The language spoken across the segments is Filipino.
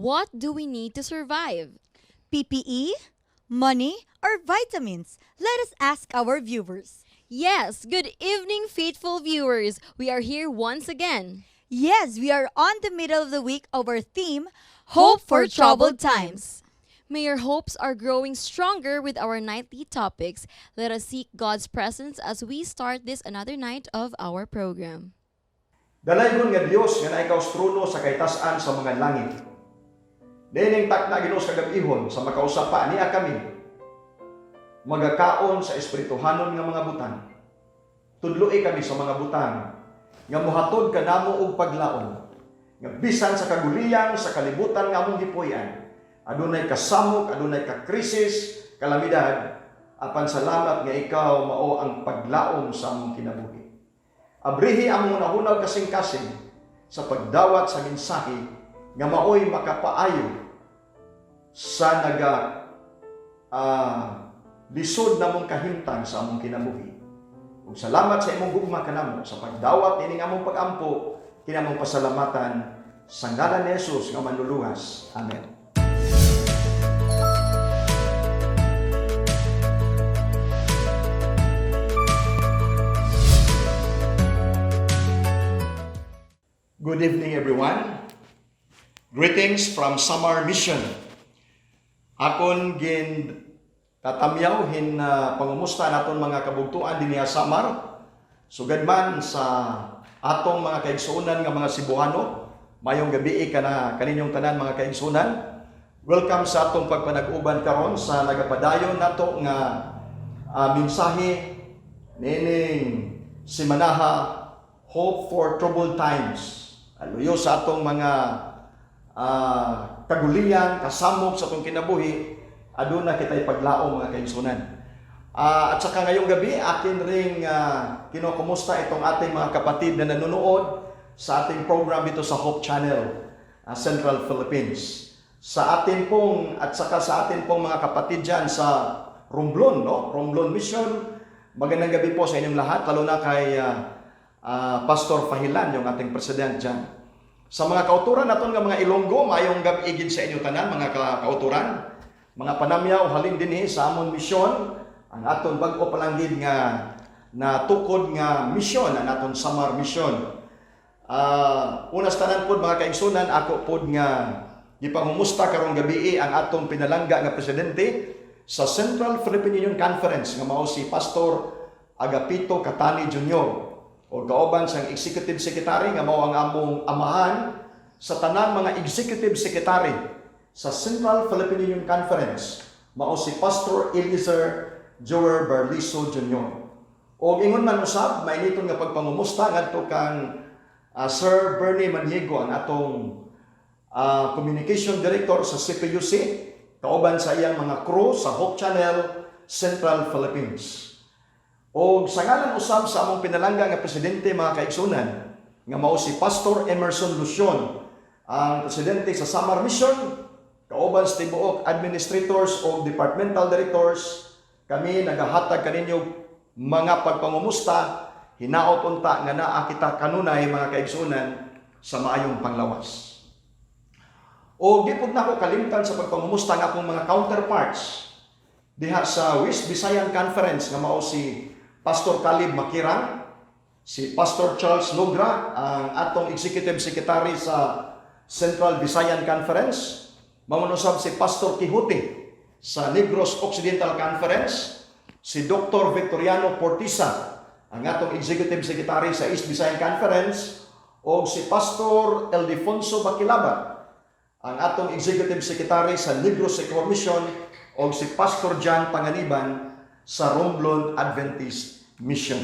What do we need to survive? PPE, money, or vitamins? Let us ask our viewers. Yes, good evening, faithful viewers. We are here once again. Yes, we are on the middle of the week of our theme, Hope for Troubled Times. May your hopes are growing stronger with our nightly topics. Let us seek God's presence as we start this another night of our program. Dalaygon nga Dios nga naikaw sa trono sa kaytas-an sa mga langit. Dining takna Ginoo sa gab-ihon sa makausapa niya kami. Magakaon sa espirituhanon nga mga butang. Tudloi kami sa mga butang nga mohatod kanamo og paglaom. Nga bisan sa kaguliyang sa kalibutan nga among gipuy-an. Adunay kasamok, adunay ka-krisis, kalamidad, apan salamat nga ikaw mao ang paglaom sa among kinabuhi. Abrihi among nahunaw kasing-kasing sa pagdawat sa mensahe nga maoy makapaayo sa lisod namong kahimtang sa among kinabuhi. Ug salamat sa imong gugma kanamo sa pagdawat nining among pag-ampo, kinamong pasalamatan sa ngalan ni Jesus nga manluluwas. Amen. Good evening, everyone. Greetings from Samar Mission. Akon gin tatamyaw pangumusta naton mga kabugtuan dinhi sa Samar. Sugad man sa atong mga kaigsuonan nga mga Cebuano. Mayong gabi kaninyong tanan mga kaigsuonan. Welcome sa atong pagpanag-uban karon sa nagapadayon nato nga mensahe nining simanaha Hope for Troubled Times. Aluyo sa atong mga kagulian, kasamok sa atong kinabuhi, aduna kitay paglaom mga kaigsuonan. At saka ngayong gabi, akin ring kinukumusta itong ating mga kapatid na nanonood sa ating program dito sa Hope Channel, Central Philippines. Sa atin pong mga kapatid dyan sa Romblon, Romblon Mission, magandang gabi po sa inyong lahat, lalo na kay Pastor Fahilan, yung ating president dyan. Sa mga kauturan naton nga mga Ilonggo, mayong gabi igid sa inyo tanan, mga kauturan, mga panamyaw, halin dinhi sa amon misyon, ang aton bag-o palanggid nga natukod nga misyon, ang aton Samar Mission. Unas tanan pod mga kaigsunan, ako pod nga gipangumusta karong gabi ang atong pinalangga nga presidente sa Central Philippine Union Conference nga mao si Pastor Agapito Catani Jr. o kauban sang executive secretary nga mao ang among amahan sa tanang mga executive secretary sa Central Philippine Union Conference mao si Pastor Eliezer Jower Barliso Jr. O ingon man usab mainiton nga pagpangumusta ngadto kang Sir Bernie Maniego ang atong communication director sa CPUC kauban sa iyang mga crew sa Hope Channel Central Philippines. O sa ngalan usab sa among pinalangga nga presidente mga kaigsunan nga mao si Pastor Emerson Lucion, ang presidente sa Samar Mission, kauban sa tibuok administrators o departmental directors, kami nagahatag kaninyo mga pagpangumusta, hinaot unta nga naa kita kanunay mga kaigsunan sa maayong panglawas. O di pud nako kalimtan sa pagpangumusta nga akong mga counterparts diha sa West Visayan Conference nga mao si Pastor Caleb Makirang, si Pastor Charles Logra, ang atong Executive Secretary sa Central Visayan Conference, mamunusab si Pastor Quijote sa Negros Occidental Conference, si Dr. Victoriano Portisa, ang atong Executive Secretary sa East Visayan Conference, o si Pastor Eldefonso Bakilaba, ang atong Executive Secretary sa Negros Secular Mission, o si Pastor John Panganiban sa Romblon Adventist Mission.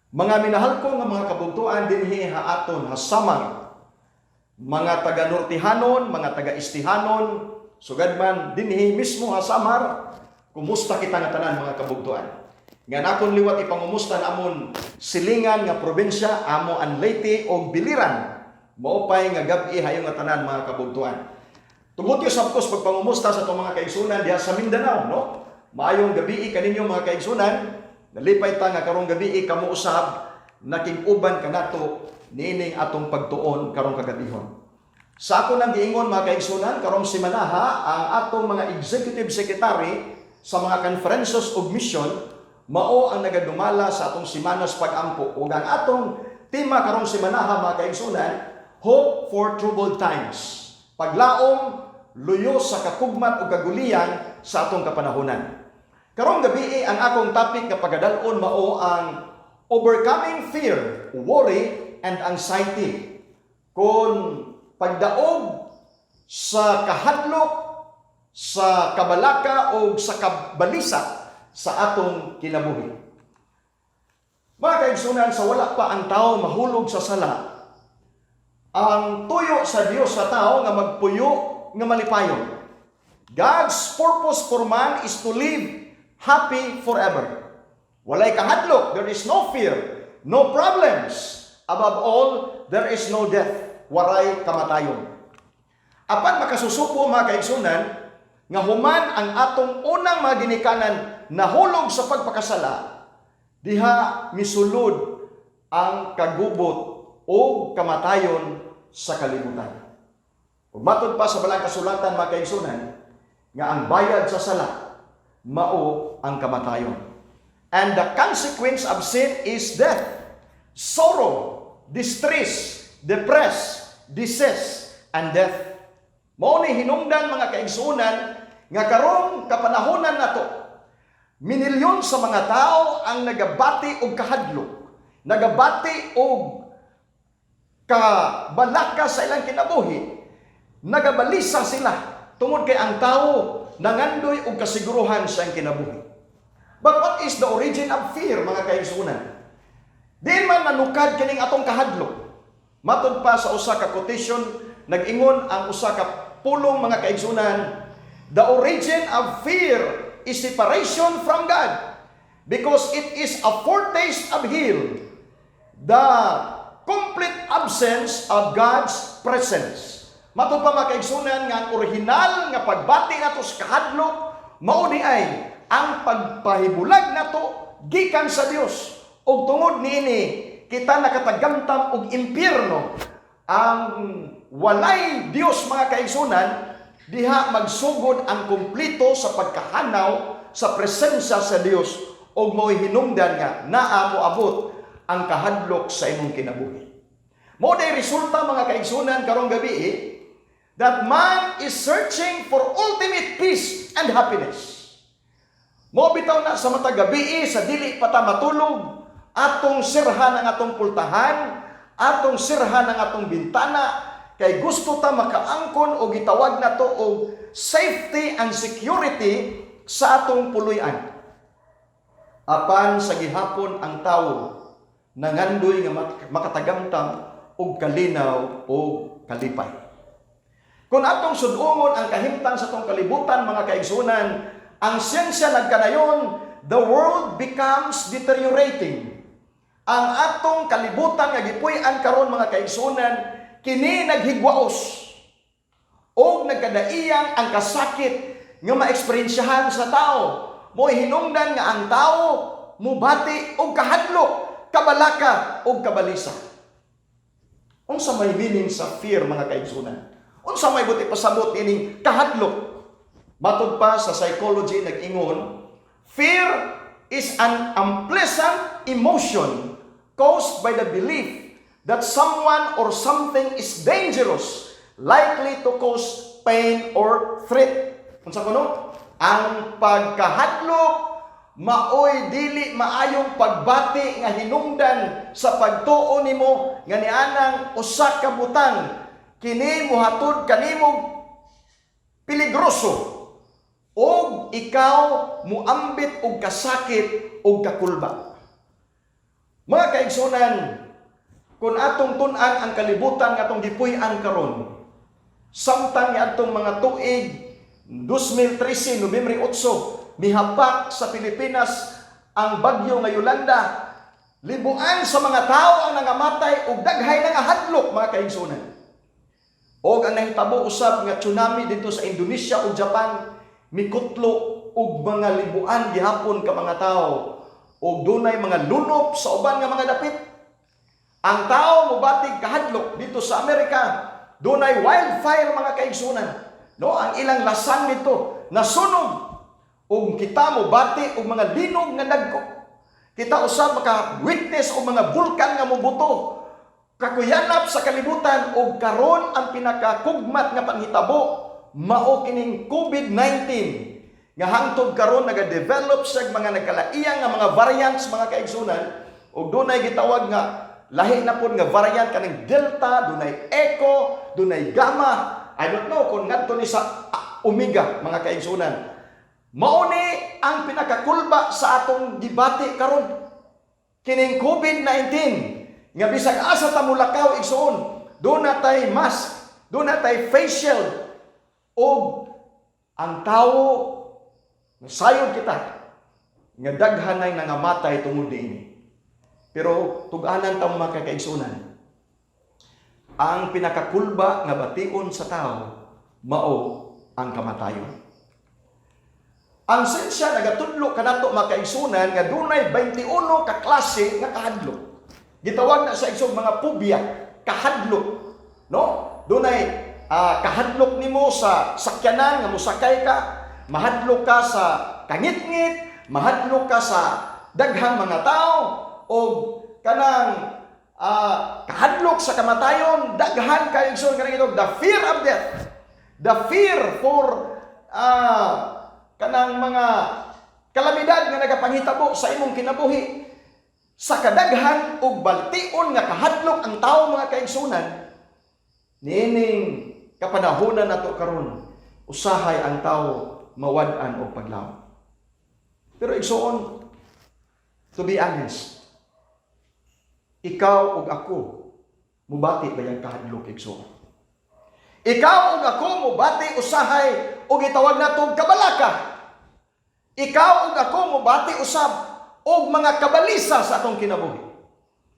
Mga minahal ko nga mga kabugtuan dinhi haaton hasamang mga taga-Nortihanon, mga taga-Istihanon, sugad man dinhi mismo hasamar, kumusta kita nga tanan mga kabugtuan. Nga nakon liwat ipangumusta namon silingan nga probinsya amo ang Leyte og Biliran. Mao pay nga gabi hayong nga tanan mga kabugtuan. Tungod yo sabtos pagpangumusta sa itong mga kaigsunan diha sa Mindanao, Maayong gabi kaninyo mga kaigsunan. Nalipay ta nga karong gabi kamo usab naking uban kanato niining atong pagtuon karong kagabihon. Sa ako nang giingon mga kaigsunan, karong simanaha, ang atong mga executive secretary sa mga conferences of mission, mao ang nagadumala sa atong simanas pag-ampo. Ug ang atong tema karong simanaha mga kaigsunan, Hope for Troubled Times. Paglaom, luyo sa kakugmat o kagulian sa atong kapanahonan. Karong gabi ang akong topic nga pagadalon mao ang overcoming fear, worry, and anxiety. Kung pagdaog sa kahadlok, sa kabalaka o sa kabalisa sa atong kinabuhi. Mga kaigsunan, sa wala pa ang tao mahulog sa sala, ang tuyo sa Dios sa tao nga magpuyo nga malipayon. God's purpose for man is to live happy forever. Walay kahadlok, there is no fear, no problems. Above all, there is no death, waray kamatayon. Apan makasusupo mga kaigsunan, nga human ang atong unang mga ginikanan nahulog sa pagpakasala, diha misulod ang kagubot o kamatayon sa kalibutan. Ug matod pa sa balang kasulatan mga kaigsunan, nga ang bayad sa sala mao ang kamatayon. And the consequence of sin is death, sorrow, distress, depress, disease, and death. Mao ni hinungdan mga kaigsunan nga karong kapanahonan nato, minilyon sa mga tao ang nagabati og kahadlok, nagabati og kabalaka sa ilang kinabuhi, nagabalisa sila tungod kay ang tao nangandoy og kasiguruhan sa iyang kinabuhi. But what is the origin of fear, mga kaigsunan? Di man nanukad kining atong kahadlok. Matod pa sa usa ka quotation, nag-ingon ang usa ka pulong mga kaigsunan, the origin of fear is separation from God, because it is a foretaste of hell, the complete absence of God's presence. Matod pa mga kaigsunan nga ang original nga pagbati nato sa kahadlok mao ni ay ang pagpahibulag nato gikan sa Dios. Ug tungod niini kita nakatagamtam og impierno. Ang walay Dios mga kaigsunan, diha magsugod ang kumpleto sa pagkahanaw sa presensya sa Dios ug mo'y hinungdan nga naa moabot ang kahadlok sa imong kinabuhi. Mao day resulta mga kaigsunan karong gabi that man is searching for ultimate peace and happiness. Mo bitaw na sa matag gabi sa dili pa ta matulog, atong sirhan ang atong pultahan, atong sirhan ang atong bintana, kay gusto ta makaangkon o gitawag na to og safety and security sa atong puloy-an. Apan sa gihapon ang tawo nangandoy nga makatagamtam og kalinaw o kalipay. Kung atong sudungon ang kahimtang sa atong kalibutan mga kaigsunan, ang siyensya nagkanayon, the world becomes deteriorating. Ang atong kalibutan nga gipuy-an karon mga kaigsunan, kini naghigwaos o nagkadaiyang ang kasakit nga maeksperiensyahan sa tao. Mo'y hinungdan nga ang tao mubati og kahadlok, kabalaka og kabalisa. Unsa may meaning sa fear mga kaigsunan? Unsa may buti pasabot ining kahadlok? Matod pa sa psychology nag-ingon, fear is an unpleasant emotion caused by the belief that someone or something is dangerous, likely to cause pain or threat. Unsa kuno? Ang pagkahadlok maoy dili maayong pagbati nga hinungdan sa pagtuo nimo nga nianang usa ka butang kini mohatod kanimo peligroso og ikaw muambit og kasakit og kakulba. Mga kaigsunan, kung atong tun-an ang kalibutan nga atong gipuy-an karon, samtang atong mga tuig 2013 Nobyembre 8 mihapak sa Pilipinas ang bagyo nga Yolanda, libuan sa mga tao ang nangamatay ug daghay nga hadlok mga kaigsunan. Og ang nahitabo usab nga tsunami dito sa Indonesia ug Japan, mikutlo og mga libuan gihapon ka mga tao ug dunay mga lunop sa uban nga mga dapit. Ang tao mobatig kahadlok dito sa Amerika, dunay wildfire mga kaigsunan. No, ang ilang lasang nito nasunog ug kita mo bati og mga linog nga dagko. Kita usab maka witness og mga bulkan nga mobuto. Kakuyanap sa kalibutan ug karon ang pinakakugmat nga panghitabo mao kining COVID-19 nga hangtod karon naga-develop sa mga nagkalaiyang nga mga variants mga kaigsunan ug dunay gitawag nga lahi na pud nga variant kaning Delta, dunay Echo, dunay Gamma. I don't know kung ngadto ni sa Omega mga kaigsunan. Mao ni ang pinakakulba sa atong gibati karon. Kining COVID-19 nga bisag asa ta mulakaw igsoon, do natay mask, do natay face shield og ang tawo nasayod kita nga daghan ay nangamatay tungod diini. Pero tug-anan ta mga kaigsunan. Ang pinakakulba nga bation sa tao mao ang kamatayon. Ang sensya nagatudlo kanato mga kaigsunan nga dunay 21 ka klase nga kahadlok. Gitawag na sa isog mga phobia, kahadlok. No? Dunay kahadlok nimo sa sakyanan nga mosakay ka, mahadlok ka sa kangit-ngit, mahadlok ka sa daghang mga tao o kanang kahadlok sa kamatayon, daghan kay igsoon kanang ito, the fear of death, the fear for kanang mga kalamidad nga nagapanghitabo sa imong kinabuhi. Sa kadaghan og baltion nga kahadlok ang tawo mga kaigsunan, nining kapanahonan nato karon, usahay ang tawo mawad-an og paglaom. Pero igsoon, to be honest, ikaw ug ako mubati ba yang kahadlok igsoon? Ikaw ug ako mubati usahay og gitawag natong kabalaka. Ikaw ug ako mubati usab og mga kabalisa sa atong kinabuhi.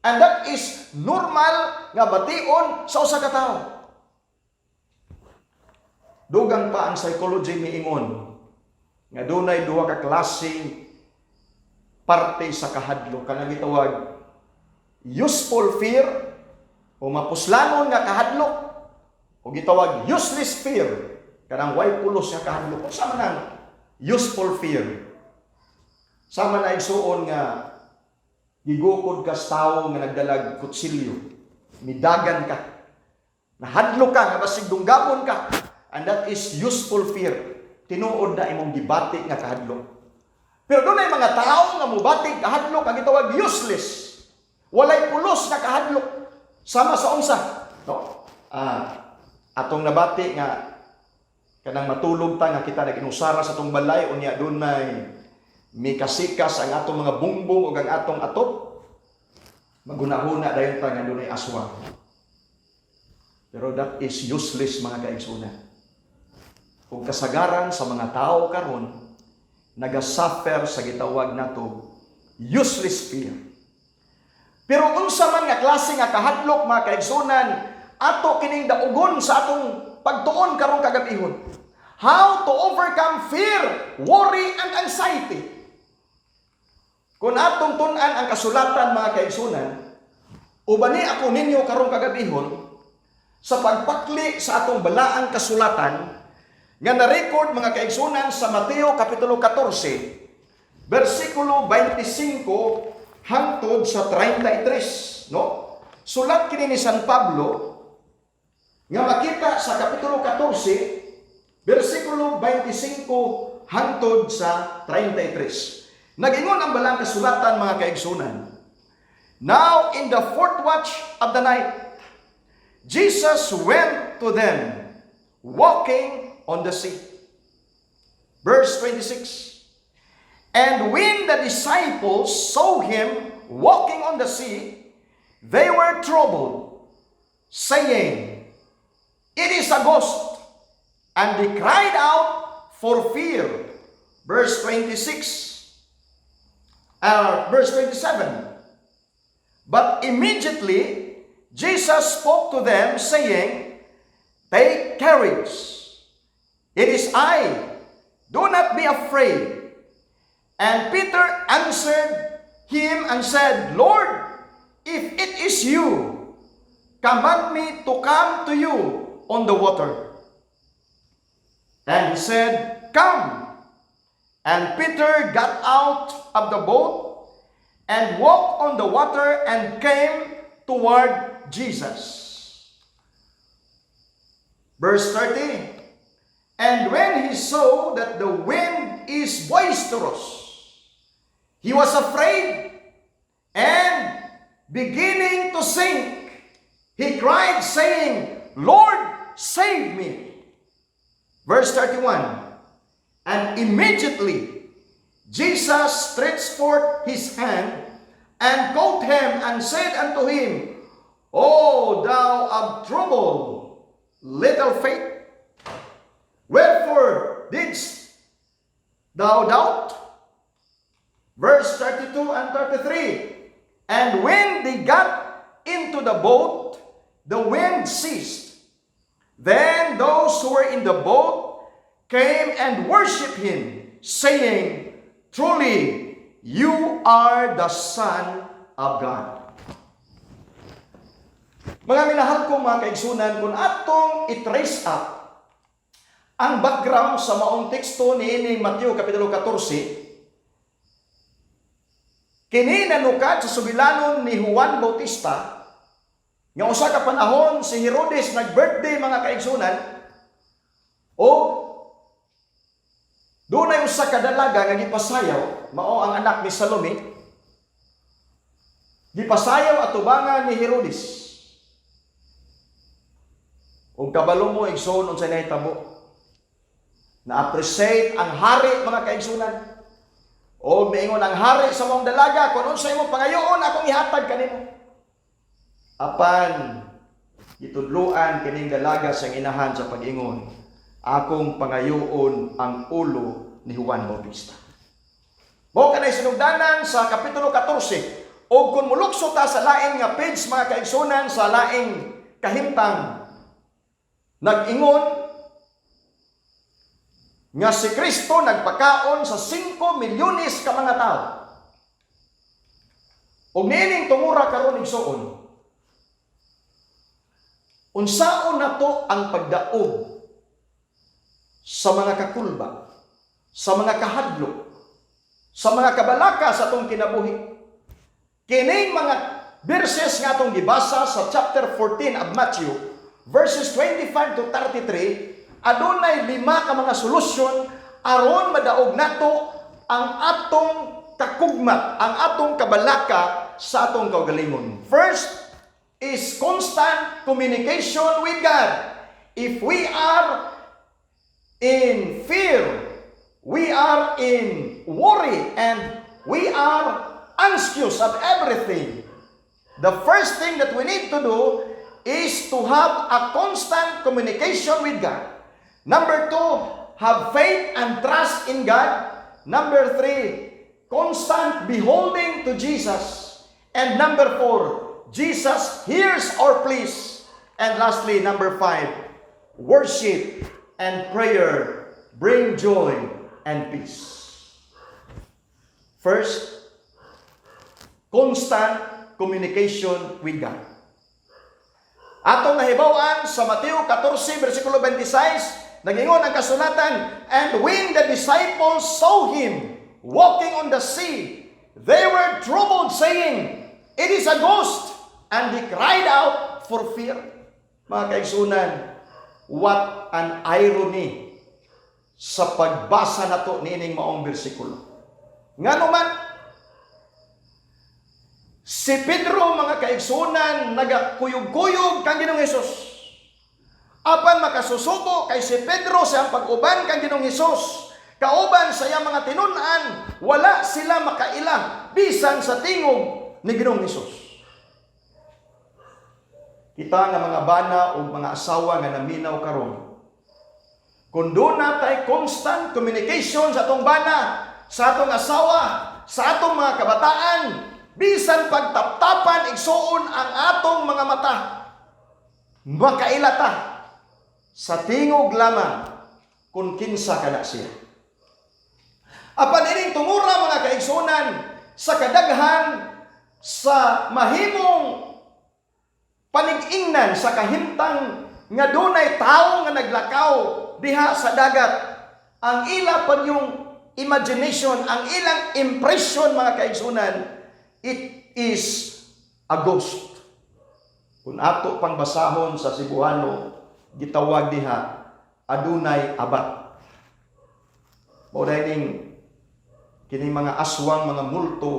And that is normal nga bation sa usa ka tawo. Dugang pa ang psychology miingon nga dunay duha ka klase parte sa kahadlok kanang gitawag useful fear o mapuslanon nga kahadlok o gitawag useless fear kanang way pulos nga kahadlok. Sama nang useful fear. Sama na igsuon nga gigukod ka sa tawo nga nagdalag kutsilyo, midagan ka, nahadlok ka, nga basig dunggapon ka, and that is useful fear. Tinuod na imong gibati nga kahadlok. Pero doon ay mga tao nga mubati kahadlok ang gitawag useless. Walay pulos na kahadlok. Sama sa unsa, no? Atong nabati nga kanang matulog ta nga kita naginusara sa atong balay unya dunay mikasikas ang atong mga bungbong ug ang atong atop. Magunahuna dayon ta nga dunay aswang. Pero that is useless mga kaigsunan. Kung kasagaran sa mga tao karon nagasuffer sa gitawag nato useless fear. Pero unsa man nga klase nga kahadlok mga kaigsunan ato kining daugon sa atong pagtuon karon kagabihon. How to overcome fear, worry, and anxiety. Kung atong tun-an ang kasulatan mga kaigsunan, ubani ako ninyo karong kagabihon sa pagpakli sa atong balaang kasulatan nga na-record mga kaigsunan sa Mateo Kapitulo 14, versikulo 25 hangtod sa 33. No? Sulat kini ni San Pablo nga makita sa Kapitulo 14, versikulo 25 hangtod sa 33. Nag-ingon ang balang kasulatan mga kaigsunan. Now in the fourth watch of the night, Jesus went to them, walking on the sea. Verse 26. And when the disciples saw him walking on the sea, they were troubled, saying, "It is a ghost." And they cried out for fear. Verse 26. Verse 27. But immediately Jesus spoke to them, saying, "Take courage. It is I. Do not be afraid." And Peter answered him and said, "Lord, if it is you, command me to come to you on the water. And he said, "Come." And Peter got out of the boat and walked on the water and came toward Jesus. Verse 30. And when he saw that the wind is boisterous, he was afraid, and beginning to sink, he cried, saying, "Lord, save me." Verse 31. And immediately Jesus stretched forth his hand and caught him and said unto him, "O thou of trouble, little faith, wherefore didst thou doubt?" Verse 32 and 33. And when they got into the boat, the wind ceased. Then those who were in the boat came and worshipped him, saying, "Truly, you are the Son of God." Mga minahal kong mga kaigsunan, kung atong i-trace up ang background sa maong teksto ni Mateo Kapitulo 14, kini nanukad sa subilanon ni Juan Bautista, nga usa ka panahon si Herodes nag-birthday mga kaigsunan, o dunay usa ka dalaga nga gipasayaw, mao ang anak ni Salome, gipasayaw atubangan ni Herodes. Ug kabalo mo igsoon unsay nahitabo, na-appreciate ang hari mga kaigsunan. O miingon ang hari sa mong dalaga, kung unsay mo pangayoon, akong ihatag kanimo. Apan, gitudluan kining dalaga sa inahan sa pag-ingon, akong pangayoon ang ulo ni Juan Bautista. Mo kanay sinugdanan sa Kapitulo 14, o kung mulukso ta sa laing nga page mga kaigsunan, sa laing kahimtang, nag-ingon nga si Kristo nagpakaon sa 5 milyones ka mga tao. Ug niining tungura karon igsuon, unsaon nato ang pagdaog sa mga kakulba, sa mga kahadlok, sa mga kabalaka sa atong kinabuhi. Kining mga verses nga atong gibasa sa chapter 14 of Matthew, verses 25 to 33, adunay 5 ka mga solusyon aron madaog nato ang atong kakugmat, ang atong kabalaka sa atong kaugalingon. First is constant communication with God. If we are in fear, we are in worry, and we are anxious of everything, the first thing that we need to do is to have a constant communication with God. Number 2, have faith and trust in God. Number 3, constant beholding to Jesus. And number 4, Jesus hears our pleas. And lastly, number 5, worship and prayer bring joy and peace. First, constant communication with God. Atong nahibawan sa Mateo 14, versikulo 26, nagingon ang kasulatan, and when the disciples saw him walking on the sea, they were troubled, saying, "It is a ghost," and they cried out for fear. Mga kaigsunan, what an irony sa pagbasa nato niining maong bersikulo. Nga naman, si Pedro mga kaigsunan nagakuyog-kuyog kang Ginoong Hesus. Apan makasusuko kay si Pedro sa pag-uban kang Ginoong Hesus, kauban sa iyang mga tinun-an, wala sila makaila bisan sa tingog ni Ginoong Hesus. Kita nga mga bana o mga asawa nga naminaw karon, kung doon natay constant communication sa atong bana, sa atong asawa, sa atong mga kabataan, bisan pagtaptapan igsuon ang atong mga mata, makailata sa tingog lamang kung kinsa kana siya. Apan ining tungura mga kaigsunan, sa kadaghan sa mahimong panig-ingnan sa kahimtang nga dunay tawo nga naglakaw diha sa dagat. Ang ila pa yung imagination, ang ilang impression mga kaigsunan, it is a ghost. Kung ato pang basahon sa Cebuano, gitawag diha adunay abat. Mao dining kini mga aswang, mga multo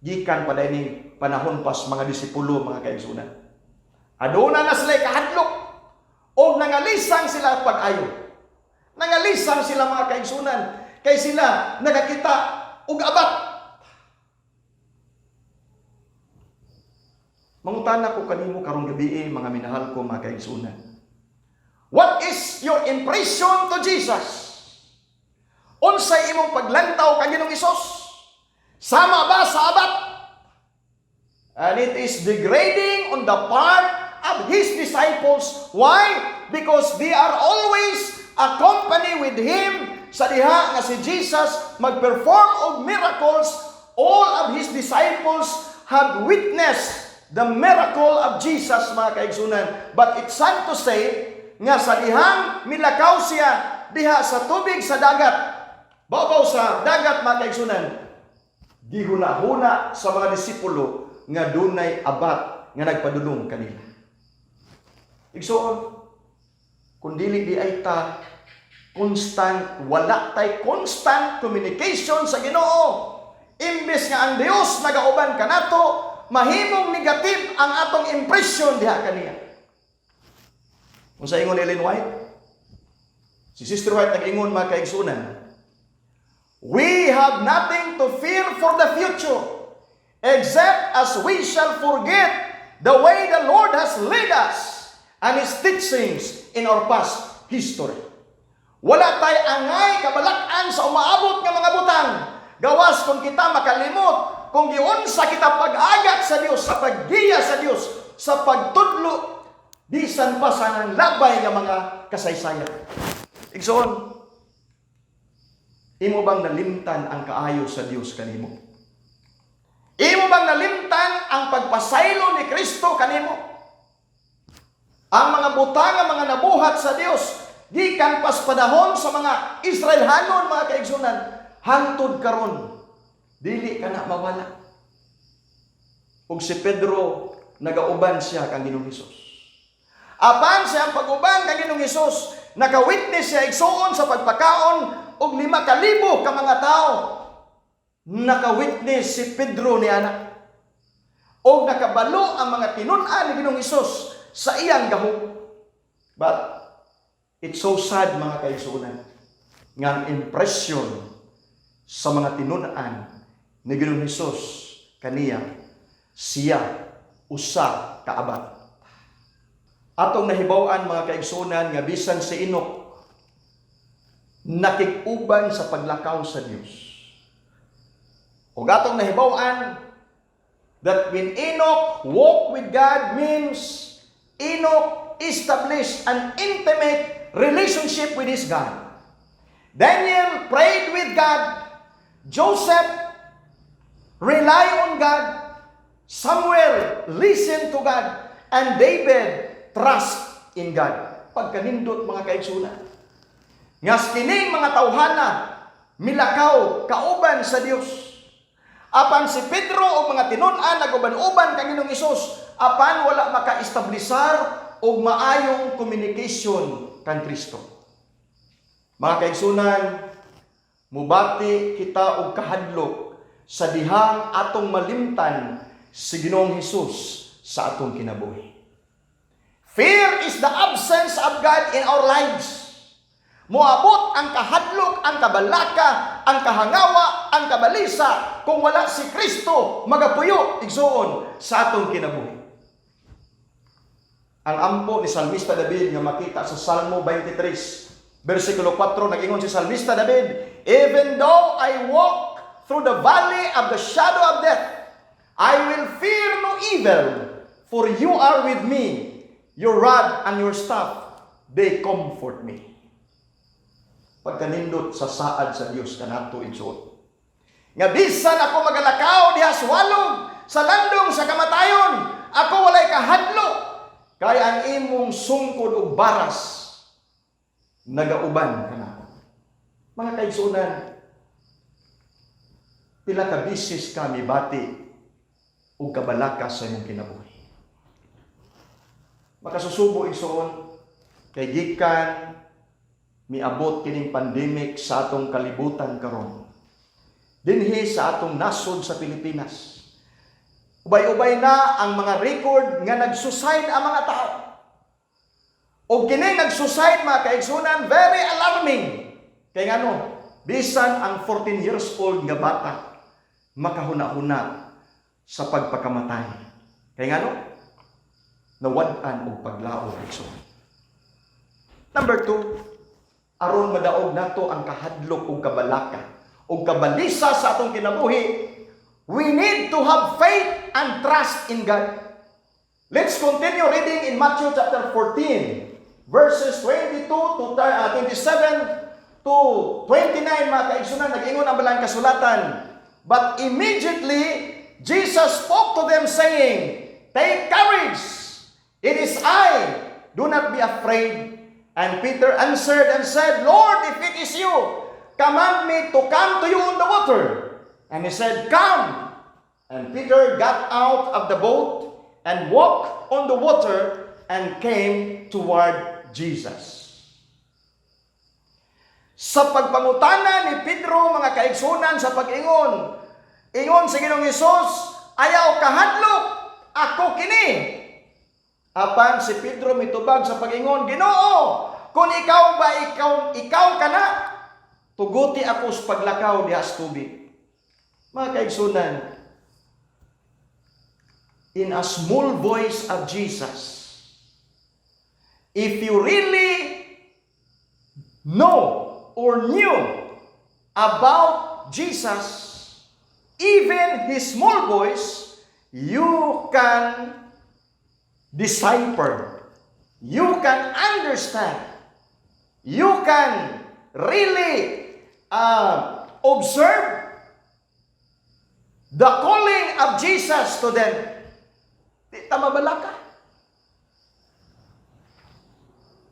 gikan pa dining panahon pas mga disipulo mga kaigsunan. Aduna na sila kahadlok o nangalisang sila pag-ayo. Nangalisang sila mga kaigsunan kay sila nakakita og abat. Mangutana ko kanimo karong gabi mga minahal ko mga kaigsunan. What is your impression to Jesus? Unsay imong paglantaw kang Ginoong Hesus? Sama ba sa abat? And it is degrading on the part of His disciples. Why? Because they are always accompanied with Him. Sa diha nga si Jesus mag-perform of miracles, all of His disciples have witnessed the miracle of Jesus mga kaigsunan. But it's sad to say nga sa dihang milakaw siya diha sa tubig sa dagat, babaw sa dagat mga kaigsunan, gihuna-huna sa mga disipulo nga dunay abat nga nagpadulong kanila. Igsoon, kung dili di ay ta constant, wala tay constant communication sa Ginoo, imbes nga ang Dios nagauban kanato, mahimong negative ang atong impression diha kaniya. Kung sa ingon Ellen White, si Sister White nag-ingon mga kaigsunan, we have nothing to fear for the future, except as we shall forget the way the Lord has led us and His teachings in our past history. Wala tay angay kabalak-an sa umaabot nga mga butang. Gawas kung kita makalimot, kung giunsa kita pag-agat sa Dios, sa paggiya sa Dios, sa pagtudlo, bisan pa sa nang labay nga mga kasaysayan. Igsoon, imo bang nalimtan ang kaayo sa Dios kanimo? Imo bang nalimtan ang pagpasaylo ni Kristo kanimo? Ang mga butang nga mga nabuhat sa Dios, gikan pas panahon sa mga Israelhanon mga kaigsunan, hangtod karon dili kana mawala. Ug si Pedro nagauban siya kang Ginoong Hesus. Apan siya ang pag-uban kang Ginoong Hesus, naka-witness siya igsuon sa pagpakaon og 5,000 ka mga tao. Naka-witness si Pedro ni anak. Og nakabalo ang mga tinun-an ni Ginoong Hesus sa iyang gahom. But it's so sad mga kaigsunan nga ang impression sa mga tinun-an ni Ginoong Hesus kaniya siya usa ka abat. Atong nahibaw-an mga kaigsunan nga bisan si Enoch nakig-uban sa paglakaw sa Dios. Ug atong nahibaw-an that when Enoch walked with God means Enoch established an intimate relationship with his God. Daniel prayed with God. Joseph relied on God. Samuel listened to God. And David trust in God. Pagkanindot mga kaigsunan. Ngas kining mga tawhana milakaw kauban sa Dios. Apan si Pedro o mga tinun-an naguban-uban kang Ginoong Hesus, apan wala maka-establisar og maayong communication kang Kristo. Mga kaigsunan, mubati kita og kahadlok sa dihang atong malimtan si Ginoong Hesus sa atong kinabuhi. Fear is the absence of God in our lives. Moabot ang kahadlok, ang kabalaka, ang kahangawa, ang kabalisa kung wala si Kristo magapuyo igsoon sa atong kinabuhi. Ang ampo ni Salmista David nga makita sa Salmo 23, versikulo 4, nag-ingon si Salmista David, even though I walk through the valley of the shadow of death, I will fear no evil, for you are with me. Your rod and your staff, they comfort me. Pagkanindot sa saad sa Dios kanato igsoon. Nga bisan ako magalakaw diha sa walog, sa landong sa kamatayon, ako walay kahadlok. kay ang imong sungkod ug baras nagauban kanako. Mga kaigsunan, pila ka bisis ka mibati ug kabalaka sa imong kinabuhi. Makasusubo igsoon kay gikan miabot kining pandemic sa atong kalibutan karon. Dinhi sa atong nasod sa Pilipinas. Ubay-ubay na ang mga record nga nagsuicide ang mga tao. O kini nagsuicide mga kaigsunan, very alarming. Kay ngano, bisan ang 14 years old nga bata makahuna-huna sa pagpakamatay. Kay ngano, nawad-an og paglaom igsoon. Number 2, aron madaog nato ang kahadlok ug kabalaka ug kabalisa sa atong kinabuhi, we need to have faith and trust in God. Let's continue reading in Matthew chapter 14, verses 22 to 27 to 29, mga kaigsunan. Nag-ingon ang balang kasulatan. But immediately, Jesus spoke to them saying, "Take courage, it is I, do not be afraid." And Peter answered and said, "Lord, if it is you, command me to come to you on the water." And he said, "Come." And Peter got out of the boat and walked on the water and came toward Jesus. Sa pagpangutana ni Pedro, mga kaigsunan, sa pag-ingon, ingon sa Ginoong Hesus, "Ayaw kahadlok, ako kini." Apan si Pedro mitubag sa pag-ingon, "Ginoo, kung ikaw ba ikaw kana, tuguti ako sa paglakaw diha sa tubig." Mga kaigsunan, in a small voice of Jesus, if you really know or knew about Jesus, even his small voice, you can decipher, you can understand, you can really observe the calling of Jesus to them. Di tama balaka.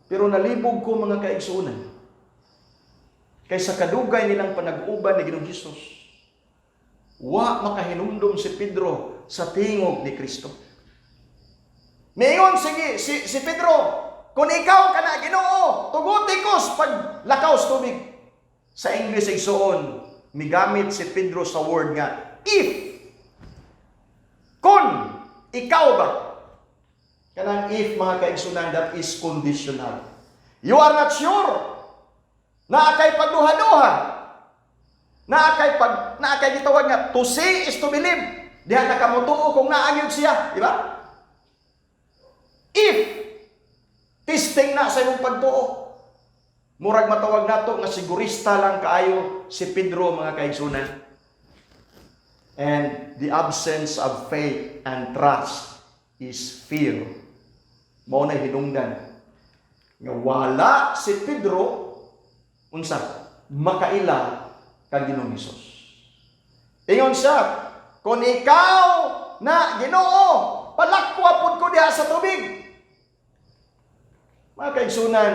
Pero nalibog ko, mga kaigsunan, kaysa kadugay nilang panag-uban ni Ginoong Hesus, wa makahinumdum si Pedro sa tingog ni Kristo. Mayon sige si Pedro, "Kung ikaw kana, Ginoo, tuguti ko sa paglakaw sa tubig." Sa English ay soon, migamit si Pedro sa word nga, "if." Kung ikaw ba? Kanang if, mga kaigsunan, that is conditional. You are not sure. Naakay pagduha-duha. Naakay gitawag nga, to see is to believe. Diha nakamutuo kung naangyod siya. Di ba? If, testing na sa imong pagtuo. Murag matawag nato nga sigurista lang kaayo si Pedro, mga kaigsunan. And the absence of faith and trust is fear. Mao na hinungdan nga wala si Pedro unsa makaila kang Ginoong Hesus. Ingon siya, "Kung ikaw na, Ginoo, palakwa pud ko diha sa tubig." Mga kaigsunan,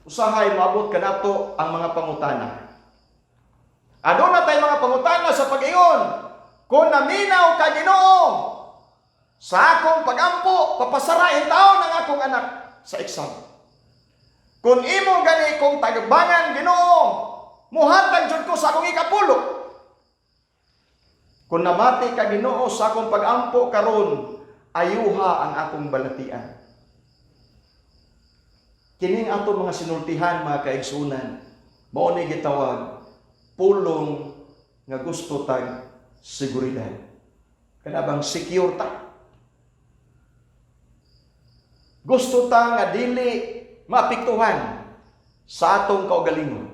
usahay maabot kanato ang mga pangutana. Aduna tay mga pangutana sa pag-ingon, "Kung naminaw ka, Ginoo, sa akong pagampo, papasarain taon ang akong anak sa exam. Kung imo gani kong tagbangan, Ginoo, muhatag jud ko sa akong ikapulo. Kung namati ka, Ginoo, sa akong pagampo karon, ayuha ang akong balatian." Kining ato mga sinultihan, mga kaigsunan, mao ni gitawag pulong nga gusto tag seguridad. Kanabang secure ta. Gusto ta nga dili maapektuhan sa atong kaugalingon.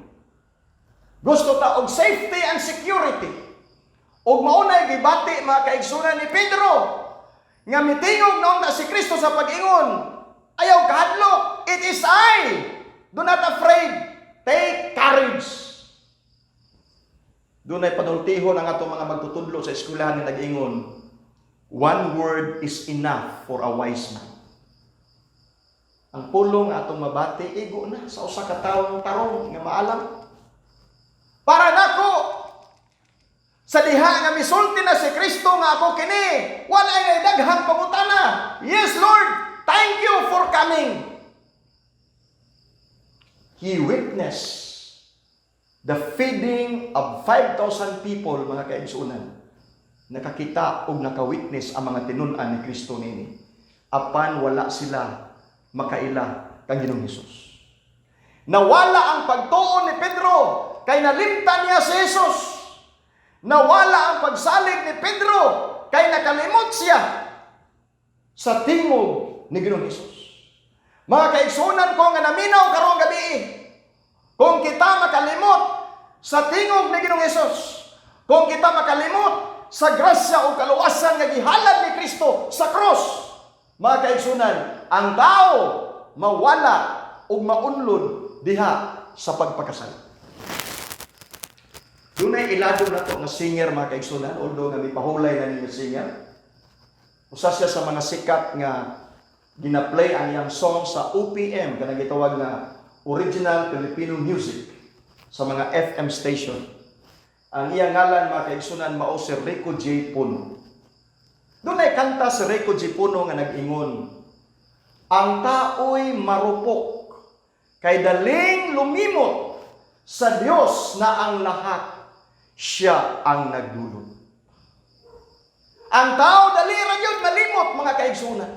Gusto ta og safety and security. Og maunay gibati, mga kaigsunan, ni Pedro nga mitingog noon na si Kristo sa pag-ingon, "Ayaw kahadlok, it is I, do not afraid, take courage." Doon ay panultihon ang atong mga magtutudlo sa eskwelahan ni nag-ingon, "One word is enough for a wise man." Ang pulong atong mabati, igo na sa usa ka tawong tarong nga maalam. Para nako, sa diha nga misulti na si Kristo nga ako kini, wala ay daghang pangutana. Yes, Lord, thank you for coming. He witnessed the feeding of 5,000 people, mga kaigsunan. Nakakita o nakawitness ang mga tinun-an ni Kristo nini. Apan wala sila makaila kang Ginoong Hesus. Nawala ang pagtuon ni Pedro kay nalimtan niya si Jesus. Nawala ang pagsalig ni Pedro kay nakalimot siya sa tingog ni Ginoong Hesus. Mga kaigsunan ko nga naminaw karong gabi, kung kita makalimot sa tingog ni Ginoong Hesus, kung kita makalimot sa grasya o kaluwasan nga gihalad ni Kristo sa cross, mga kaigsunan, ang tao mawala o maunlod diha sa pagpakasal. Dunay ilado na to nga singer, mga kaigsunan, although nga mipahulay na niya singer. Usa siya sa mga sikat nga gina-play ang iyang song sa OPM, kanang gitawag na Original Filipino Music, sa mga FM station. Ang iyang ngalan, mga kaigsunan, mao si Rico J. Puno. Dunay kanta si Rico J. Puno nga nag-ingon, ang tao'y marupok, kay daling lumimot, sa Dios na ang lahat, siya ang nagdulot. Ang tao dali ra gyud malimot, mga kaigsunan.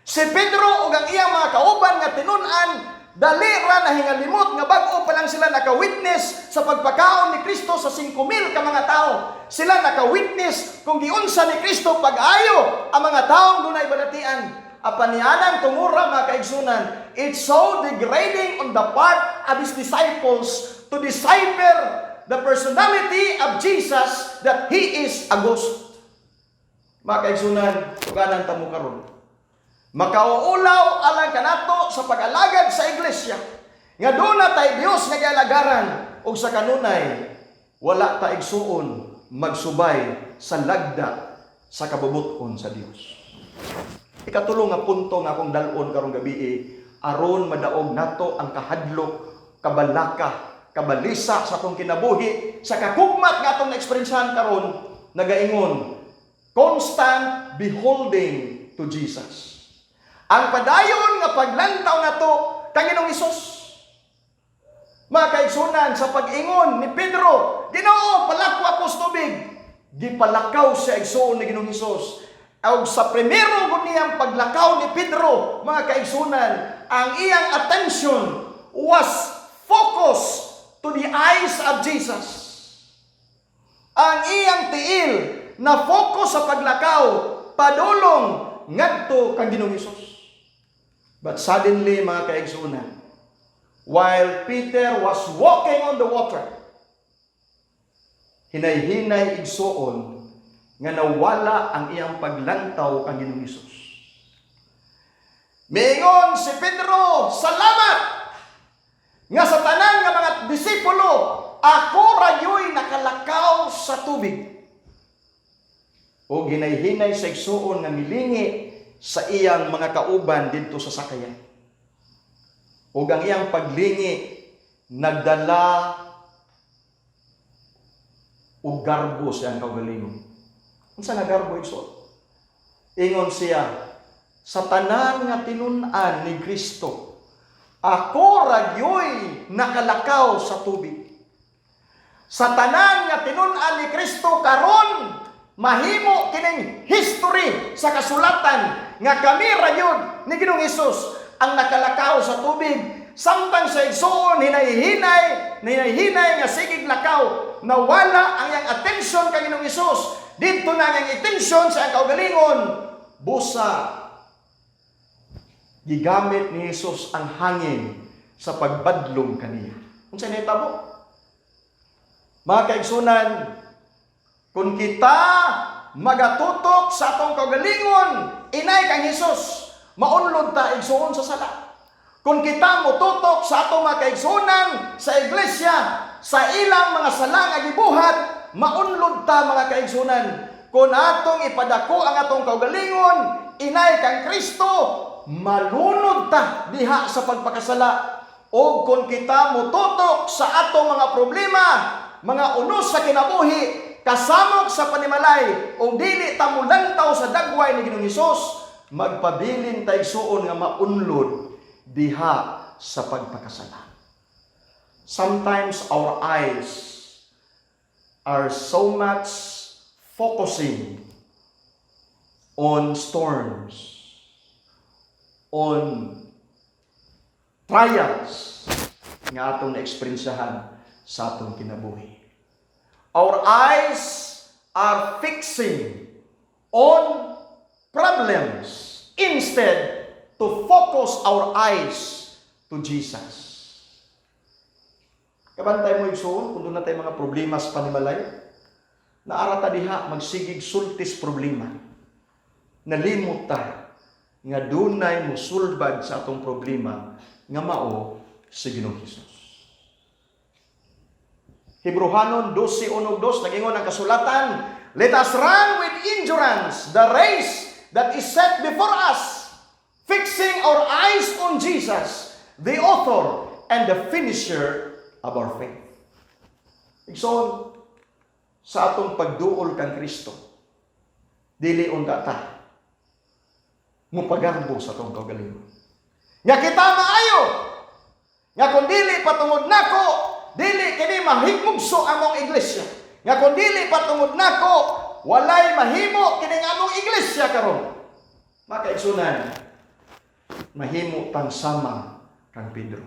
Si Pedro ug ang iyang mga kauban nga tinun-an, dali ra na hingalimot nga bag-o pa lang sila naka-witness sa pagpakaon ni Kristo sa 5,000 ka mga tao. Sila naka-witness kung giunsa ni Kristo pag-ayo ang mga taong dunay balatian. Apanianan tungura, mga kaigsunan, it's so degrading on the part of His disciples to decipher the personality of Jesus that He is a ghost. Mga kaigsunan, tuganan tamo karon. Makauulaw alang kanato sa pag-alagad sa iglesia. Nga doon na tayo Diyos nga gialagaran o sa kanunay, wala ta igsuon magsubay sa lagda sa kabubuton sa Dios. Ikatulong nga punto nga akong dalon karong gabi, aron madaog nato ang kahadlok, kabalaka, kabalisa sa atong kinabuhi, sa kakugmat nga atong na-experiencehan karon, nagaingon, constant beholding to Jesus. Ang padayon nga paglantaw nato kang Ginoong Hesus. Mga kaigsunan, sa pag-ingon ni Pedro, Ginoo, palako ako sa tubig. Gipalakaw sa igsoon ni Ginoong Hesus. O sa primero gud niyang paglakaw ni Pedro, mga kaigsunan, ang iyang attention was focused to the eyes of Jesus. Ang iyang tiil na focus sa paglakaw, padulong ngadto kang Ginoong Hesus. But suddenly, mga kaigsunan, while Peter was walking on the water, hinay-hinay igsuon nga nawala ang iyang paglantaw kang Ginoong Hesus. Miingon si Pedro, salamat nga sa tanan nga mga disipulo, ako rayoy nakalakaw sa tubig. O hinay-hinay sa igsuon nga milingi sa iyang mga kauban dito sa sakayan. O ang iyang paglingi, nagdala o garbo siyang kaugalingon. Unsa nga garbo igsoon? Ingon siya, sa tanan nga tinun-an ni Kristo, ako ragyoy nakalakaw sa tubig. Sa tanan nga tinun-an ni Kristo karon, mahimo kining history sa kasulatan nga kami rayon ni Ginoong Hesus ang nakalakaw sa tubig. Samtang sa igsoon, hinay-hinay nga sigig lakaw, nawala ang iyang atensyon kay Ginoong Hesus. Dito na ang iyang atensyon sa iyang kaugalingon. Busa, gigamit ni Hesus ang hangin sa pagbadlong kaniya. Kung saan itabo? Mga kaigsunan, kung kita magatutok sa atong kaugalingon, inay kang Hesus, maunlod ta igsuon sa sala. Kung kita motutok sa atong mga kaigsunan sa iglesia, sa ilang mga sala nga gibuhat, maunlod ta mga kaigsunan. Kung atong ipadako ang atong kaugalingon, inay kang Kristo, malunod ta diha sa pagpakasala. O kung kita mututok sa atong mga problema, mga unos sa kinabuhi, kasamok sa panimalay, o dili ta mulantaw sa dagway ni Ginoong Hesus, magpabilin tay suon nga maunlod diha sa pagpakasala. Sometimes our eyes are so much focusing on storms, on trials nga atong na-experiencehan sa atong kinabuhi. Our eyes are fixing on problems instead to focus our eyes to Jesus. Kabantay mo igsoon kung doon na tayo mga problema sa panimalay, naarata diha magsigig sultis problema. Nalimot ta nga dunay musulbad sa atong problema nga mao si Ginoong Hesus. Hebrehanon 12:1-2 nagingon ang kasulatan, let us run with endurance the race that is set before us, fixing our eyes on Jesus, the author and the finisher of our faith. Igsoon, sa atong pagduol kang Kristo, dili unta ta mupagarbo sa atong kaugalingon. Nga kita maayo, nga kung dili patungod nako, dili kini mahigmugso among iglesia. Nga kung dili patungod nako, walay mahimo kini among iglesia karon. Makaigsunan, mahimo tang sama kang Pedro.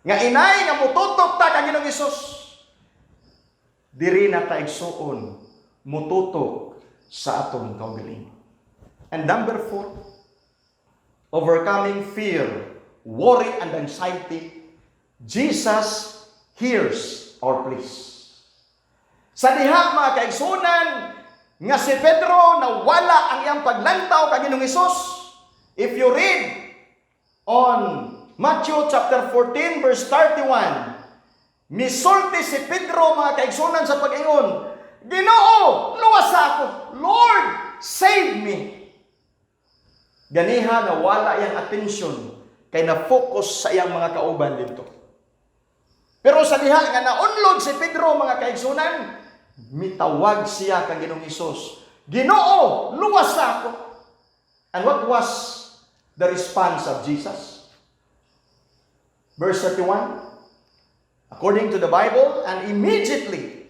Nga inay nga mututok ta kang Ginoong Hesus. Diri na ta igsuon mututok sa atong kaugalingon. And number 4, overcoming fear, worry, and anxiety, Jesus hears our pleas. Sa diha mga kaigsunan, nga si Pedro na wala ang iyang paglantaw kay Ginoong Hesus. If you read on Matthew chapter 14 verse 31, misulti si Pedro mga kaigsunan sa pag-ingon, Ginoo, luwas ako. Lord, save me. Ganiha na wala iyang atensyon kay na-focus sa iyang mga kauban dito. Pero sa diha nga naunlod si Pedro mga kaigsunan, mitawag siya kang Ginoong Hesus, Ginoo, luwas ako. And what was the response of Jesus? Verse 31, according to the Bible, and immediately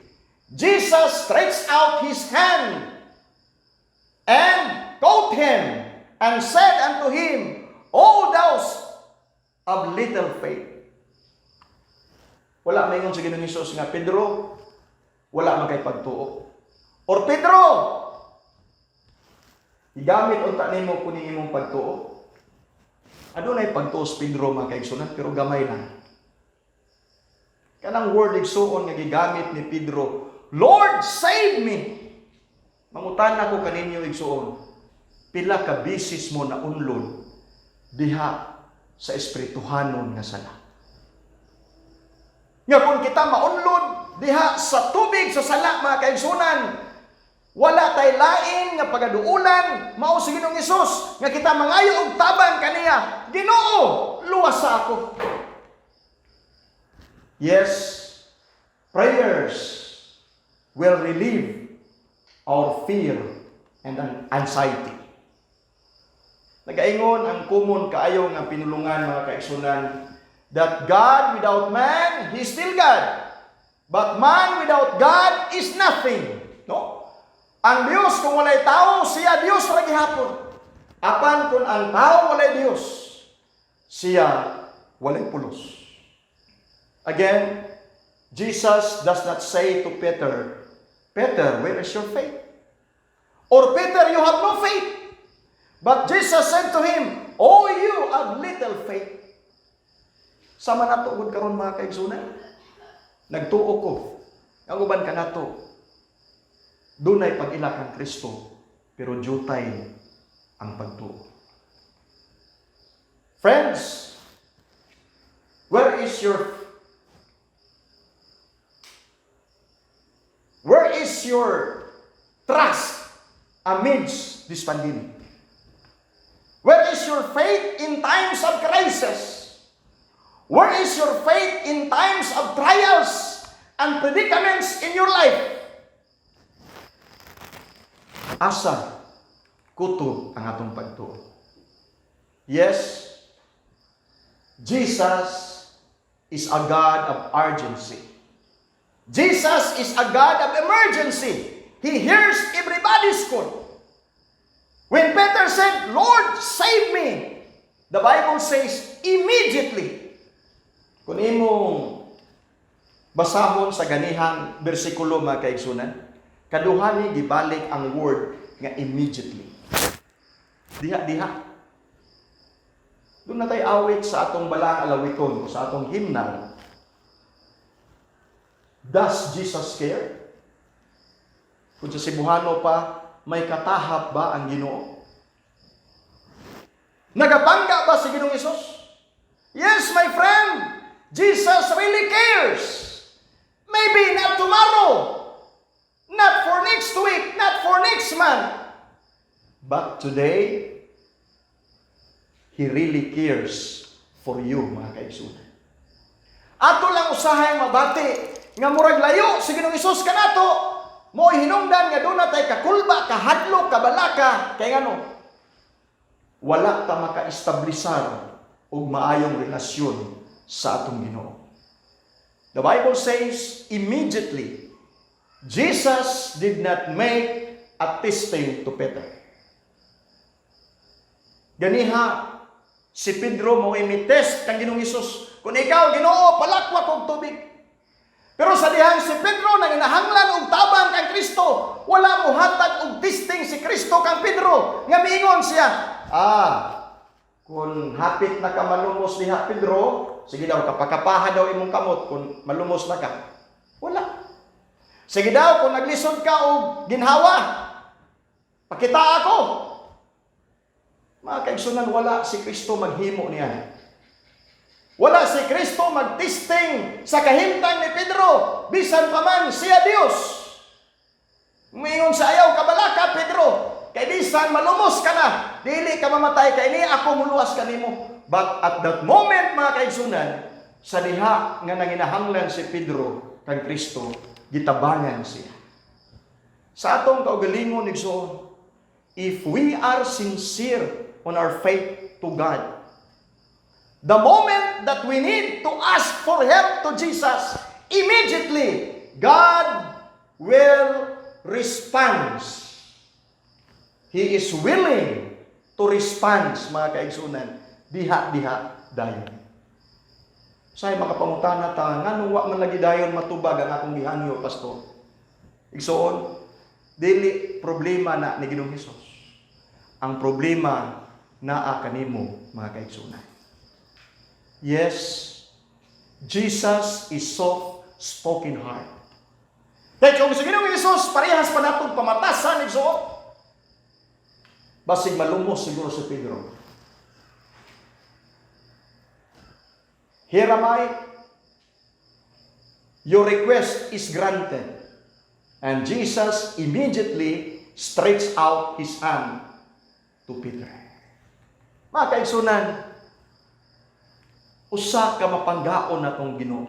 Jesus stretched out his hand and caught him and said unto him, O thou of little faith. Wala maingon sa Ginoong Hesus nga, Pedro, wala man kay pagtuo. Or Pedro, igamit unta nimo kuning imong pagtuo. Adunay pagtuo sa Pedro mga kaigsunan, pero gamay lang. Kanang word igsuon nga gigamit ni Pedro, Lord, save me. Mangutan ako kaninyo igsuon, pila ka bisis mo na unlod diha sa espirituhanon nga sala. Nga kung kita maunlod diha sa tubig sa sala mga kaigsunan, wala tay lain nga pagaduulan mao si Ginoong Hesus nga kita mangayo og tabang kaniya, Ginoo, luwas ako. Yes, prayers will relieve our fear and anxiety. Nagaingon ang kumon kaayo nga pinulungan mga kaigsunan, that God without man, He is still God. But man without God is nothing. No? Ang Dios kung walay tao, siya Dios ra gihapon. Apan kung ang tao walay Dios, siya walay pulos. Again, Jesus does not say to Peter, Peter, where is your faith? Or Peter, you have no faith. But Jesus said to him, O you of little faith. Sama na tuod karon mga kaigsunan. Nagtuo ko. Ang uban ka na to. Dunay pag-ila kang Kristo, pero jutay ang pagtuo. Friends, where is your trust amidst this pandemic? Where is your faith in times of crisis? Where is your faith in times of trials and predicaments in your life? Asa kuto ang atong pagtuo. Yes, Jesus is a God of urgency. Jesus is a God of emergency. He hears everybody's call. When Peter said, Lord, save me, the Bible says, immediately. Kung imong basahon sa ganihang bersikulo mga kaigsunan, kaduhani gibalik ang word nga immediately. Diha. Doon na tayo awit sa atong balang alawiton, sa atong hymnal. Does Jesus care? Kung sa Cebuano pa, may katahap ba ang Ginoo? Nagabangga ba si Ginoong Hesus? Yes, my friend. Jesus really cares. Maybe not tomorrow, not for next week, not for next month, but today, He really cares for you, mga kaigsunan. Ato lang usahay mabati, nga murag layo si Ginoong Hesus kanato, mo hinungdan nga doon na tayo kakulba, kahadlo, kabalaka, kay ngano, wala ta maka-establisar og maayong relasyon sa atong Ginoo. The Bible says, immediately, Jesus did not make a testing to Peter. Ganiha, si Pedro mo imitest kang Ginoong Hesus. Kung ikaw, Ginoo, palakwak og tubig. Pero sa dihang si Pedro nang inahanglan og tabang kang Kristo, wala mo hatag og testing si Kristo kang Pedro. Nga miingon siya, kung hapit na ka malumos diha Pedro, sige daw, kapakapaha daw imong kamot kung malumos na ka. Wala. Sige daw, kung naglisod ka og ginhawa, pakita ako. Mga kaigsunan, wala si Kristo maghimo niya. Wala si Kristo magtisting sa kahimtang ni Pedro, bisan pa man siya Dios. Umingon sa ayaw kabalaka, Pedro, kay bisan malumos ka na, dili ka mamatay, kay ni ako muluwas kanimo. But at that moment, mga kaigsunan, sa diha nga nanginahanglan si Pedro kang Kristo, gitabangan siya. Sa atong kaugalingon, igsoon, if we are sincere on our faith to God, the moment that we need to ask for help to Jesus, immediately, God will respond. He is willing to respond, mga kaigsunan, diha dayon. Say makapangutana ta, nganong wa man lagi dayon matubag ang akong gihanyo, pastor? Igsoon, dili problema na ni Ginoong Hesus. Ang problema naa kanimo, mga kaigsunan. Yes, Jesus is soft-spoken heart. Kaya kung sa Ginoong Hesus, parehas pa natong pamatasan, igsoon. Basig malumos siguro si Pedro. Here am I. Your request is granted. And Jesus immediately stretched out His hand to Peter. Mga kaigsunan, usa ka mapanggaon na itong Ginoo.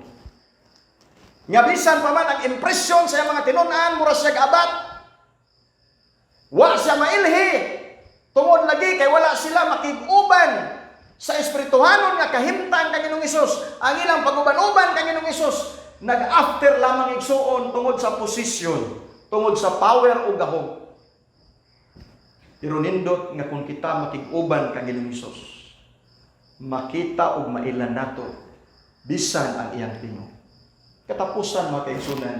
Nga bisan pa man ang impresyon sa mga tinunan, mura siya abat. Wa siya mailhi. Tungod lagi kay wala sila makig-uban sa espirituhanon nga kahimtang kang Ginoong Hesus. Ang ilang pag-uban-uban kang Ginoong Hesus, nag-after lamang igsuon tungod sa posisyon, tungod sa power o gahom. Pero nindot nga kung kita makig-uban kang Ginoong Hesus, makita og mailan nato bisan ang iyang tingog. Katapusan, mga kaigsunan,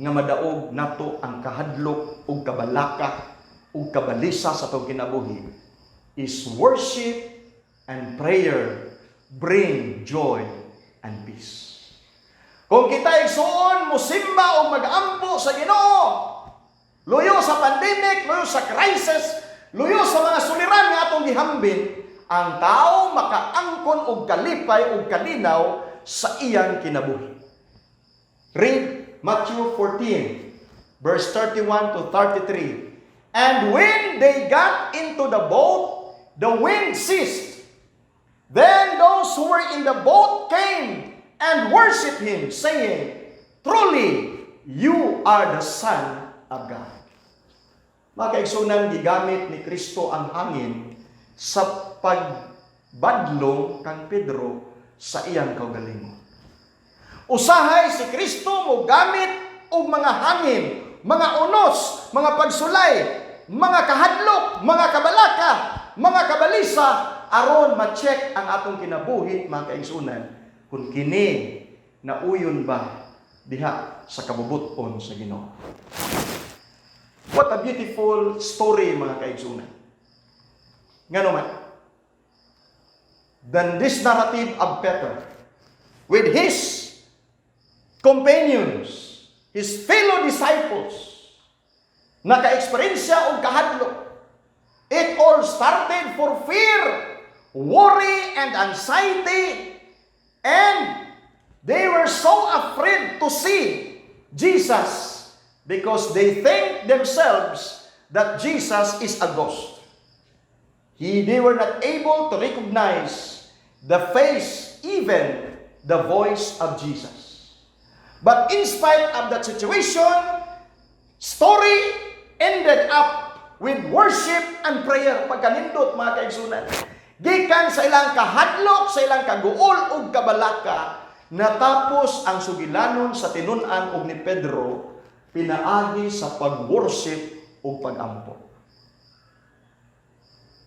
nga madaog nato ang kahadlok ug kabalaka ug kabalisa sa atong kinabuhi is worship and prayer bring joy and peace. Kung kita igsuon mosimba o mag-ampo sa Ginoo, luyo sa pandemic, luyo sa crisis, luyo sa mga suliran nga atong gihambin, ang tao makaangkon og kalipay og kalinaw sa iyang kinabuhi. Read Matthew 14, verse 31 to 33. And when they got into the boat, the wind ceased. Then those who were in the boat came and worshipped him, saying, Truly, you are the Son of God. Mga kaigsunan, gigamit ni Kristo ang hangin sa pagbadlong kang Pedro sa iyang kaugalingon. Usahay si Kristo mo gamit og mga hangin, mga unos, mga pagsulay, mga kahadlok, mga kabalaka, mga kabalisa, aron ma-check ang atong kinabuhi, mga kaigsunan, kung kini nauyon ba diha sa kabubuton sa Ginoo. What a beautiful story, mga kaigsunan. Nga naman, then this narrative of Peter, with his companions, his fellow disciples, naka-eksperyensya og kahadlok. It all started for fear, worry, and anxiety, and they were so afraid to see Jesus because they think themselves that Jesus is a ghost. They were not able to recognize the face, even the voice of Jesus. But in spite of that situation, story ended up with worship and prayer. Pagkanindot, mga kaigsunan, gikan sa ilang kahadlok, sa ilang kaguol ug kabalaka, natapos ang sugilanon sa tinun-an og ni Pedro, pinaagi sa pag-worship ug pag-ampo.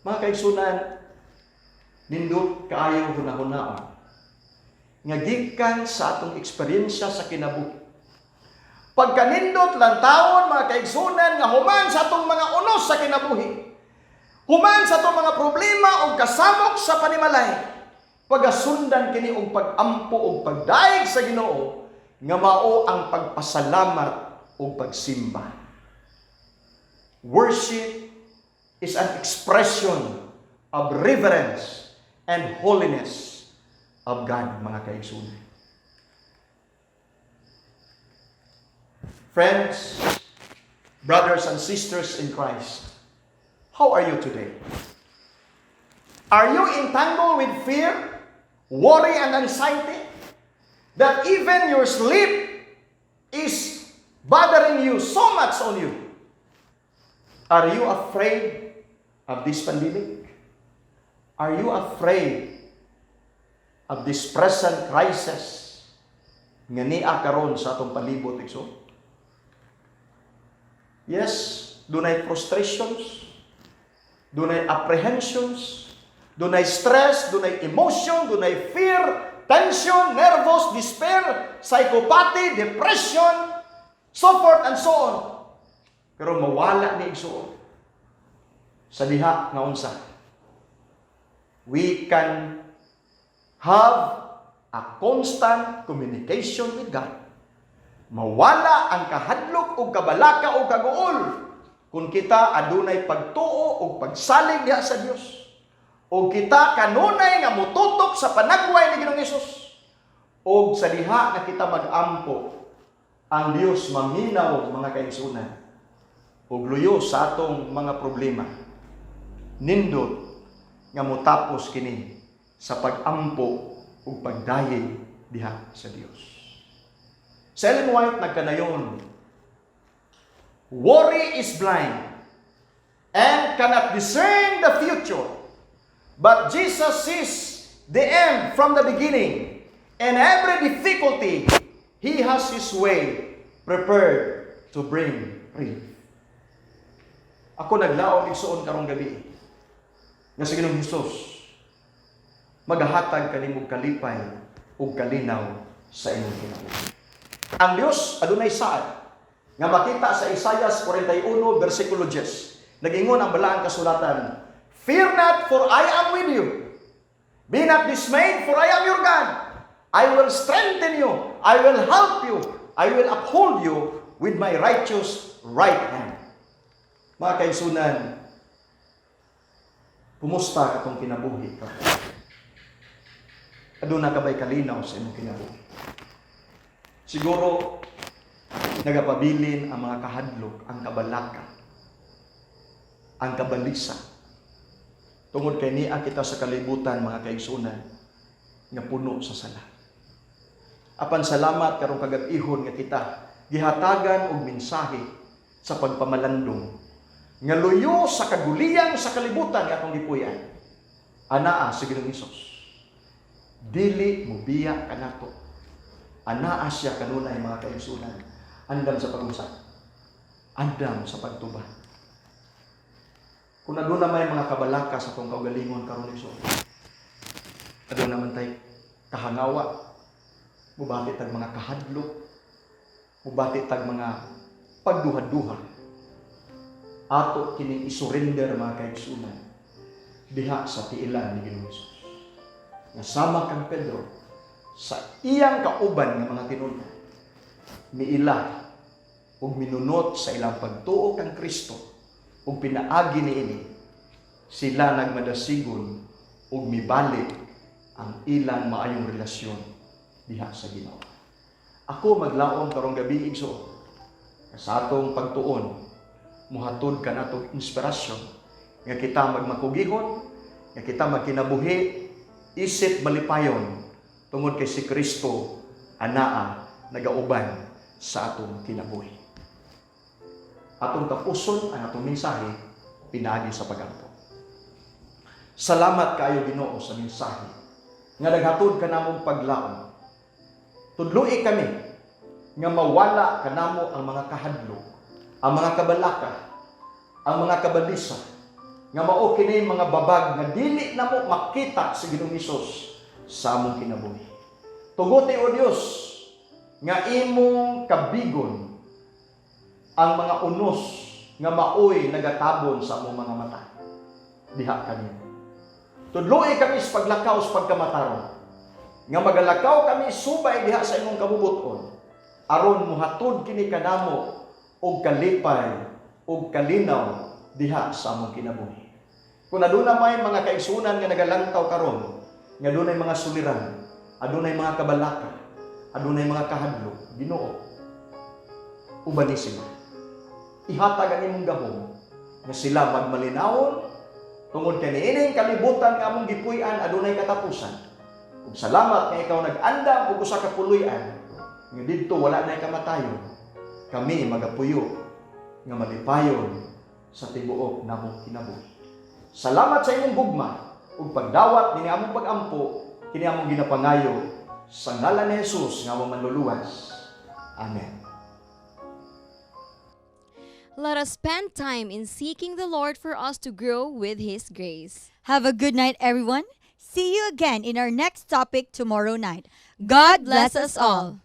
Mga kaigsunan, nindot kaayo hunahunahon nga gikan sa atong eksperyensya sa kinabuhi. Pagkanindot lang taon, mga kaigsunan, nga human sa atong mga unos sa kinabuhi, human sa atong mga problema o kasamok sa panimalay, pagasundan kini og pag-ampo o pagdaig sa Ginoo, nga mao ang pagpasalamat o pagsimba. Worship is an expression of reverence and holiness of God, mga kaigsunan. Friends, brothers and sisters in Christ, how are you today? Are you entangled with fear, worry, and anxiety? That even your sleep is bothering you so much on you? Are you afraid of this pandemic? Are you afraid of this present crisis nga niya karon sa atong palibot, igsoon? Yes, dunay frustrations, dunay apprehensions, dunay stress, dunay emotion, dunay fear, tension, nervous, despair, psychopathy, depression, so forth and so on. Pero mawala ni igsoon sa diha nga unsa. We can have a constant communication with God. Mawala ang kahadlok o kabalaka o kaguol kung kita adunay pagtuo o pagsalig diha sa Dios. O kita kanunay nga mututok sa panagway ni Ginoong Hesus. O sa diha nga kita mag-ampo, ang Dios maminaw, mga kaigsunan, o luyo sa atong mga problema. Nindot nga mutapos kini sa pag-ampo o pagdayeg diha sa Dios. Sa Ellen White nagkanayon, worry is blind and cannot discern the future, but Jesus sees the end from the beginning, and every difficulty He has His way prepared to bring relief. Ako naglaon igsuon karong gabi nga sa Ginoong Hesus magahatag kanimong kalipay ug kalinaw sa imong kinabuhi. Ang Dios adunay saad nga makita sa Isaias 41 bersikulo 10. Nag-ingon ang balaang kasulatan, "Fear not, for I am with you. Be not dismayed, for I am your God. I will strengthen you. I will help you. I will uphold you with my righteous right hand." Mga kaigsunan, pumusta katong kinabuhi ka? Aduna ka ba'y kalinaw sa imong kinabuhi? Siguro, nagapabilin ang mga kahadlok, ang kabalaka, ang kabalisa, Tungod kay niya kita sa kalibutan, mga kaigsunan, nga puno sa sala. Apan salamat karong kagab-ihon nga kita gihatagan og mensahe sa pagpamalandong nga luyo sa kaguliyang sa kalibutan nga atong gipuy-an. Anaa sa Ginoong Hesus. Dili mo biya kanato. Anaa siya kanunay, mga kaigsunan. Andam sa pag-usap. Andam sa pagtuban. Kung aduna may mga kabalaka sa atong kaugalingon karon iso. Aduna naman tay kahangawa. Mubati tag mga kahadlok. Mubati tag mga pagduha-duha. Ato kining isurrender, mga kaigsunan, diha sa tiilan ni Ginoong Hesus. Nasama kang Pedro sa iyang kauban nga mga tinuna, miila ug minunot sa ilang pagtuo kang Kristo ug pinaagi niini, sila nagmadasigon ug mibalik ang ilang maayong relasyon diha sa Ginoo. Ako maglaom karong gabi igsoon sa atong pagtuon, muhatod ka natong inspirasyon nga kita magmakugihon, nga kita magkinabuhi, isip malipayon, tungod kay si Kristo anaa nagauban sa atong kinabuhi. Atong tapuson ang atong mensahe pinaagi sa pagampo. Salamat kaayo Ginoo sa mensahe nga naghatod kanamong paglaom. Tudloi kami nga mawala kanamo ang mga kahadlok, ang mga kabalaka, ang mga kabalisa, nga mao kini mga babag nga dili namo makita sa Ginoong Hesus sa among kinabuhi. Tuguti o Dios nga imong kabigon ang mga unos nga maoy nagatabon sa among mga mata. Diha kami. Tudloi kami sa paglakaw sa pagkamataron. Nga magalakaw kami subay diha sa imong kabubuton. Aron muhatod kini kanamo og kalipay og kalinaw diha sa among kinabuhi. Kung aduna may mga kaigsunan nga nagalantaw karon, nga adunay mga suliran, adunay mga kabalaka, adunay mga kahadlok, Ginoo, ubani sila. Ihatag ang imong gahom nga sila magmalinawon tungod kay niining kalibutan nga among gipuy-an adunay katapusan. Ug salamat nga ikaw nag-andam og usa ka puloy-an nga didto wala nay kamatayon. Kami magapuyo nga malipayon sa tibuok namong kinabuhi. Salamat sa imong gugma ug pagdawat ni among pag-ampo kini among ginapangayo sa ngalan ni Jesus nga among manluluwas. Amen. Let us spend time in seeking the Lord for us to grow with His grace. Have a good night, everyone. See you again in our next topic tomorrow night. God bless us all.